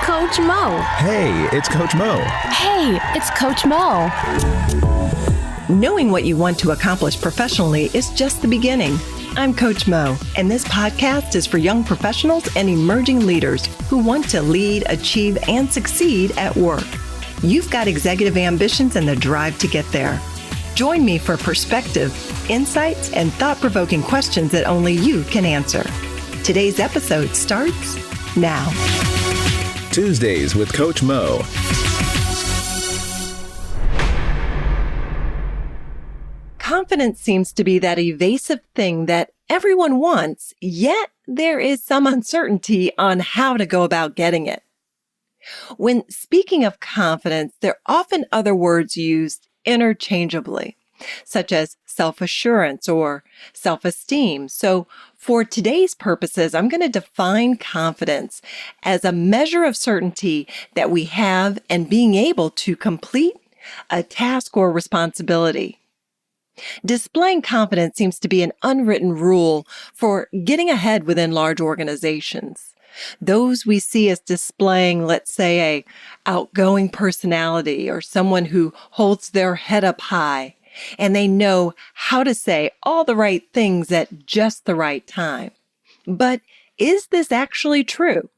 Coach Mo. Hey, it's Coach Mo. Hey, it's Coach Mo. Knowing what you want to accomplish professionally is just the beginning. I'm Coach Mo, and this podcast is for young professionals and emerging leaders who want to lead, achieve, and succeed at work. You've got executive ambitions and the drive to get there. Join me for perspective, insights, and thought-provoking questions that only you can answer. Today's episode starts now. Tuesdays with Coach Mo. Confidence seems to be that evasive thing that everyone wants, yet there is some uncertainty on how to go about getting it. When speaking of confidence, there are often other words used interchangeably, such as self-assurance or self-esteem. So for today's purposes, I'm going to define confidence as a measure of certainty that we have in being able to complete a task or responsibility. Displaying confidence seems to be an unwritten rule for getting ahead within large organizations. Those we see as displaying, let's say, a outgoing personality or someone who holds their head up high and they know how to say all the right things at just the right time. But is this actually true?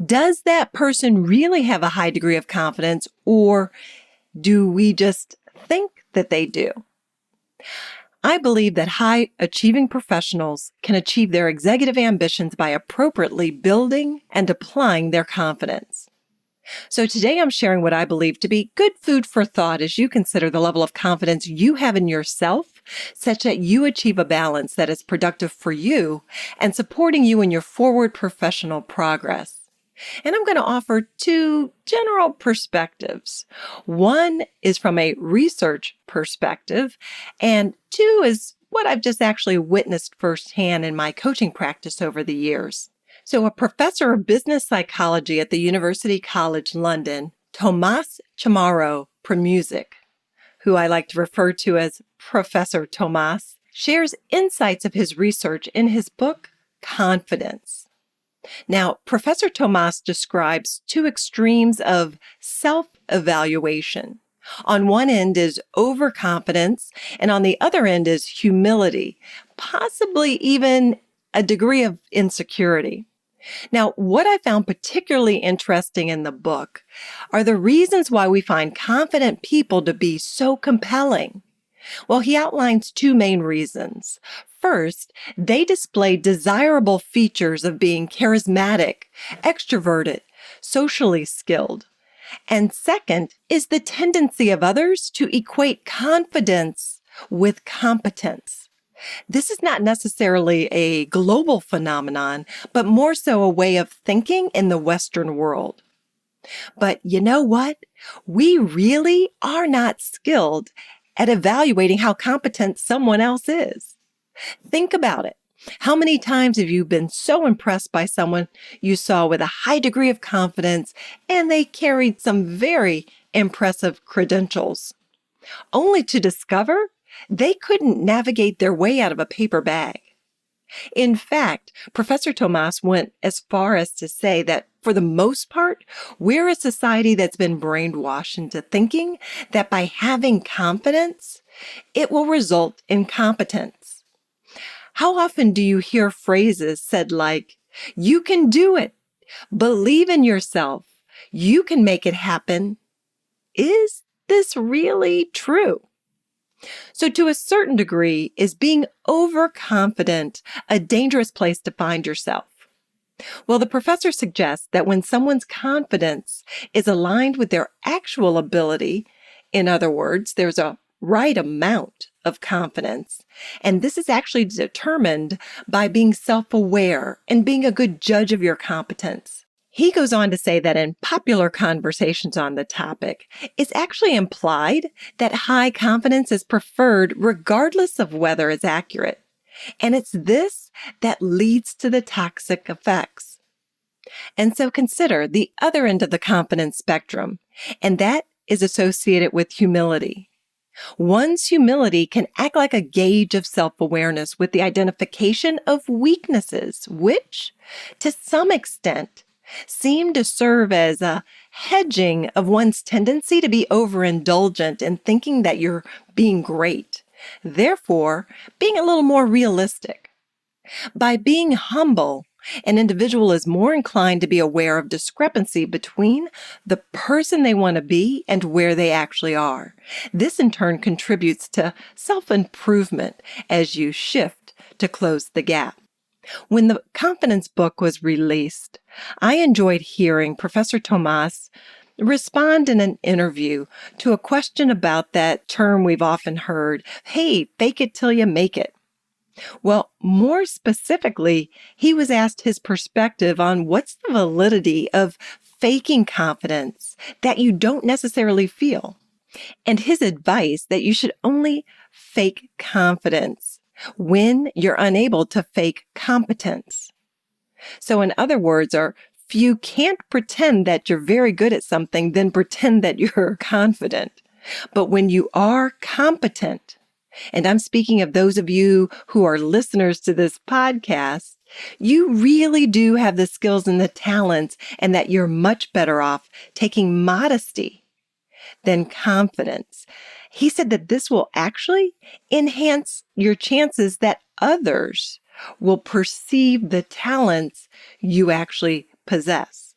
Does that person really have a high degree of confidence, or do we just think that they do? I believe that high-achieving professionals can achieve their executive ambitions by appropriately building and applying their confidence. So today I'm sharing what I believe to be good food for thought as you consider the level of confidence you have in yourself, such that you achieve a balance that is productive for you and supporting you in your forward professional progress. And I'm going to offer two general perspectives. One is from a research perspective, and two is what I've just actually witnessed firsthand in my coaching practice over the years. So a professor of business psychology at the University College London, Tomas Chamorro-Premuzic, who I like to refer to as Professor Tomas, shares insights of his research in his book, Confidence. Now, Professor Tomas describes two extremes of self-evaluation. On one end is overconfidence, and on the other end is humility, possibly even a degree of insecurity. Now, what I found particularly interesting in the book are the reasons why we find confident people to be so compelling. Well, he outlines two main reasons. First, they display desirable features of being charismatic, extroverted, socially skilled. And second is the tendency of others to equate confidence with competence. This is not necessarily a global phenomenon, but more so a way of thinking in the Western world. But you know what? We really are not skilled at evaluating how competent someone else is. Think about it. How many times have you been so impressed by someone you saw with a high degree of confidence and they carried some very impressive credentials, only to discover they couldn't navigate their way out of a paper bag? In fact, Professor Tomas went as far as to say that for the most part, we're a society that's been brainwashed into thinking that by having confidence, it will result in competence. How often do you hear phrases said like, "You can do it, believe in yourself, you can make it happen"? Is this really true? So to a certain degree, is being overconfident a dangerous place to find yourself? Well, the professor suggests that when someone's confidence is aligned with their actual ability, in other words, there's a right amount of confidence, and this is actually determined by being self-aware and being a good judge of your competence. He goes on to say that in popular conversations on the topic, it's actually implied that high confidence is preferred regardless of whether it's accurate. And it's this that leads to the toxic effects. And so consider the other end of the confidence spectrum, and that is associated with humility. One's humility can act like a gauge of self-awareness with the identification of weaknesses, which, to some extent, seem to serve as a hedging of one's tendency to be overindulgent in thinking that you're being great, therefore being a little more realistic. By being humble, an individual is more inclined to be aware of discrepancy between the person they want to be and where they actually are. This in turn contributes to self-improvement as you shift to close the gap. When the confidence book was released, I enjoyed hearing Professor Tomas respond in an interview to a question about that term we've often heard, hey, fake it till you make it. Well, more specifically, he was asked his perspective on what's the validity of faking confidence that you don't necessarily feel, and his advice that you should only fake confidence when you're unable to fake competence. So in other words, if you can't pretend that you're very good at something, then pretend that you're confident. But when you are competent, and I'm speaking of those of you who are listeners to this podcast, you really do have the skills and the talents, and that you're much better off taking modesty than confidence. He said that this will actually enhance your chances that others will perceive the talents you actually possess.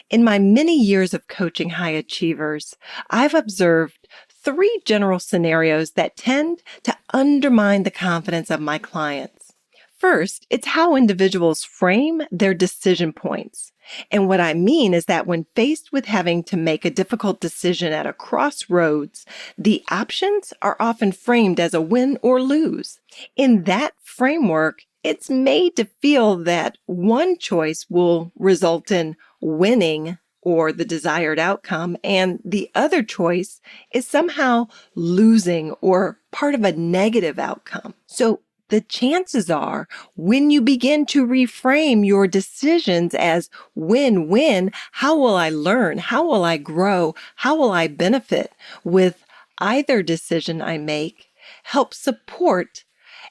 In my many years of coaching high achievers, I've observed 3 general scenarios that tend to undermine the confidence of my clients. First, it's how individuals frame their decision points. And what I mean is that when faced with having to make a difficult decision at a crossroads, the options are often framed as a win or lose. In that framework, it's made to feel that one choice will result in winning or the desired outcome, and the other choice is somehow losing or part of a negative outcome. So the chances are when you begin to reframe your decisions as win-win, how will I learn? How will I grow? How will I benefit with either decision I make? Help support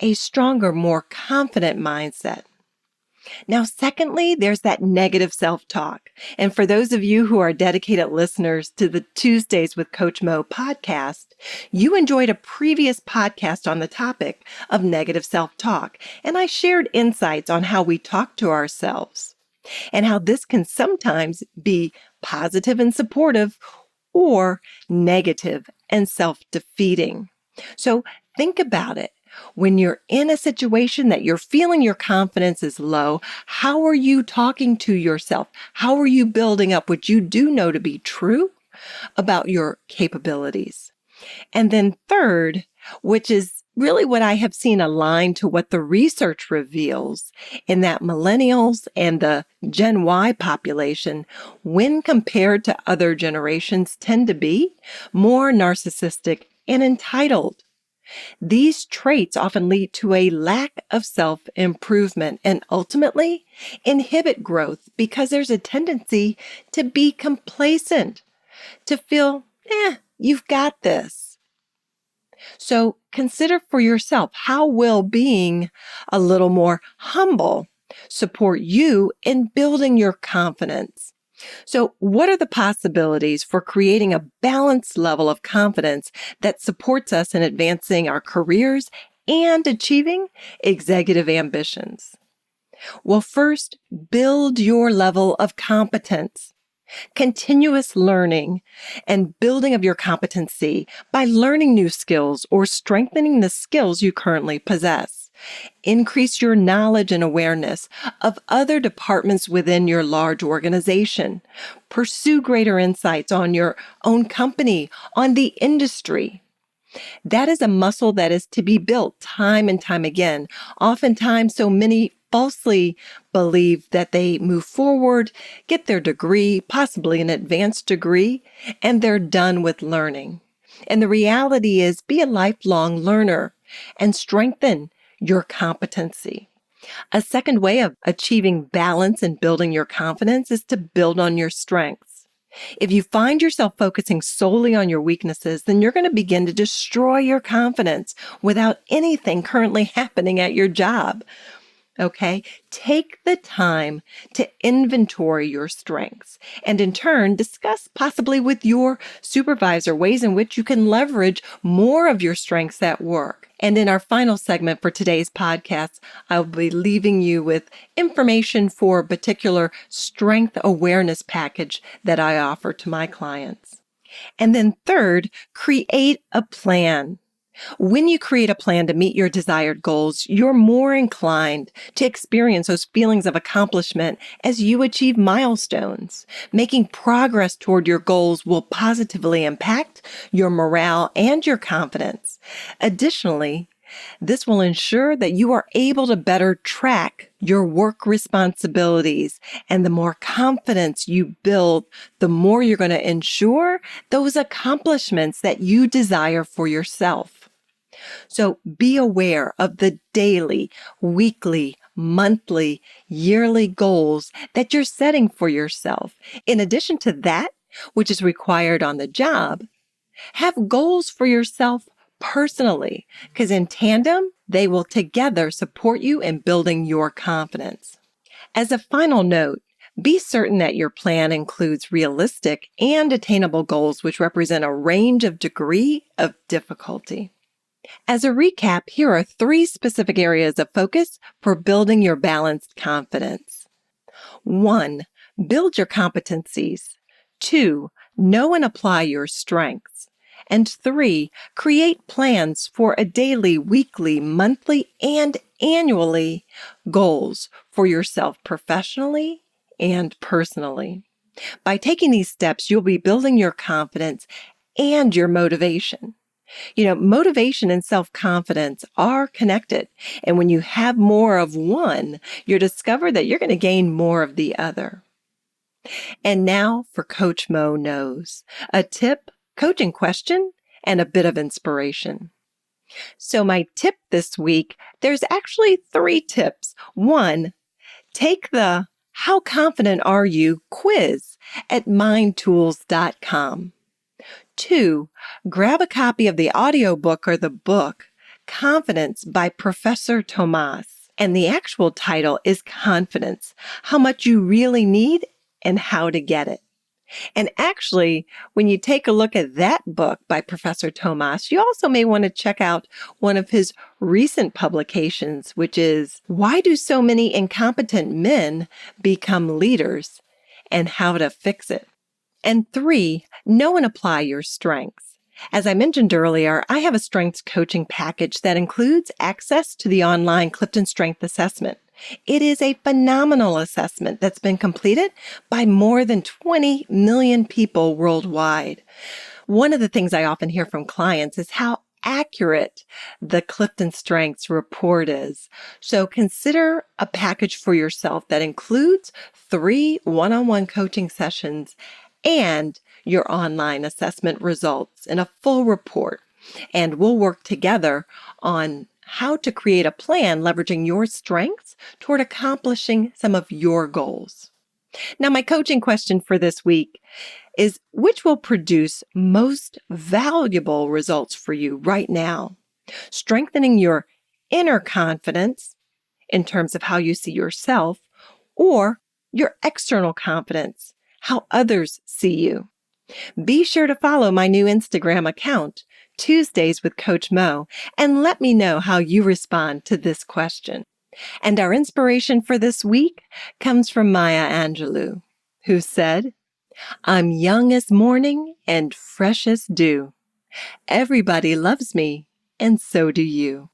a stronger, more confident mindset. Now, secondly, there's that negative self-talk. And for those of you who are dedicated listeners to the Tuesdays with Coach Mo podcast, you enjoyed a previous podcast on the topic of negative self-talk. And I shared insights on how we talk to ourselves and how this can sometimes be positive and supportive or negative and self-defeating. So think about it. When you're in a situation that you're feeling your confidence is low, how are you talking to yourself? How are you building up what you do know to be true about your capabilities? And then third, which is really what I have seen aligned to what the research reveals, in that millennials and the Gen Y population, when compared to other generations, tend to be more narcissistic and entitled. These traits often lead to a lack of self-improvement and ultimately inhibit growth because there's a tendency to be complacent, to feel, you've got this. So consider for yourself, how will being a little more humble support you in building your confidence? So what are the possibilities for creating a balanced level of confidence that supports us in advancing our careers and achieving executive ambitions? Well, first, build your level of competence. Continuous learning and building of your competency by learning new skills or strengthening the skills you currently possess. Increase your knowledge and awareness of other departments within your large organization. Pursue greater insights on your own company, on the industry. That is a muscle that is to be built time and time again. Oftentimes, so many falsely believe that they move forward, get their degree, possibly an advanced degree, and they're done with learning. And the reality is, be a lifelong learner and strengthen your competency. A second way of achieving balance and building your confidence is to build on your strengths. If you find yourself focusing solely on your weaknesses, then you're going to begin to destroy your confidence without anything currently happening at your job. Okay, take the time to inventory your strengths and in turn discuss possibly with your supervisor ways in which you can leverage more of your strengths at work. And in our final segment for today's podcast, I'll be leaving you with information for a particular strength awareness package that I offer to my clients. And then third, create a plan. When you create a plan to meet your desired goals, you're more inclined to experience those feelings of accomplishment as you achieve milestones. Making progress toward your goals will positively impact your morale and your confidence. Additionally, this will ensure that you are able to better track your work responsibilities, and the more confidence you build, the more you're going to ensure those accomplishments that you desire for yourself. So be aware of the daily, weekly, monthly, yearly goals that you're setting for yourself. In addition to that, which is required on the job, have goals for yourself personally, because in tandem, they will together support you in building your confidence. As a final note, be certain that your plan includes realistic and attainable goals which represent a range of degree of difficulty. As a recap, here are 3 specific areas of focus for building your balanced confidence. 1. Build your competencies. 2. Know and apply your strengths. And 3. Create plans for a daily, weekly, monthly, and annually goals for yourself professionally and personally. By taking these steps, you'll be building your confidence and your motivation. Motivation and self-confidence are connected. And when you have more of one, you'll discover that you're going to gain more of the other. And now for Coach Mo Knows, a tip, coaching question, and a bit of inspiration. So my tip this week, there's actually 3 tips. 1, take the How Confident Are You quiz at mindtools.com. 2, grab a copy of the audiobook or the book, Confidence by Professor Tomas. And the actual title is Confidence, How Much You Really Need and How to Get It. And actually, when you take a look at that book by Professor Tomas, you also may want to check out one of his recent publications, which is Why Do So Many Incompetent Men Become Leaders and How to Fix It. And 3, know and apply your strengths. As I mentioned earlier, I have a strengths coaching package that includes access to the online Clifton Strength Assessment. It is a phenomenal assessment that's been completed by more than 20 million people worldwide. One of the things I often hear from clients is how accurate the Clifton Strengths report is. So consider a package for yourself that includes 3 one-on-one coaching sessions and your online assessment results in a full report. And we'll work together on how to create a plan leveraging your strengths toward accomplishing some of your goals. Now, my coaching question for this week is, which will produce most valuable results for you right now? Strengthening your inner confidence in terms of how you see yourself, or your external confidence, how others see you. Be sure to follow my new Instagram account, Tuesdays with Coach Mo, and let me know how you respond to this question. And our inspiration for this week comes from Maya Angelou, who said, "I'm young as morning and fresh as dew. Everybody loves me, and so do you."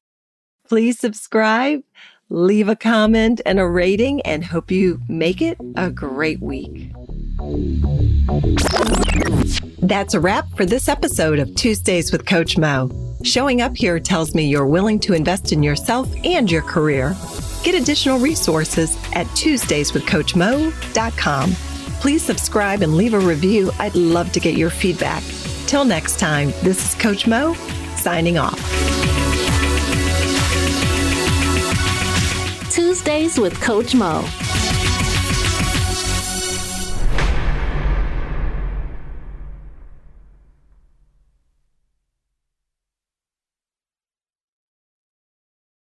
Please subscribe, leave a comment and a rating, and hope you make it a great week. That's a wrap for this episode of Tuesdays with Coach Mo. Showing up here tells me you're willing to invest in yourself and your career. Get additional resources at tuesdayswithcoachmo.com. Please subscribe and leave a review. I'd love to get your feedback. Till next time, this is Coach Mo, signing off. Tuesdays with Coach Mo.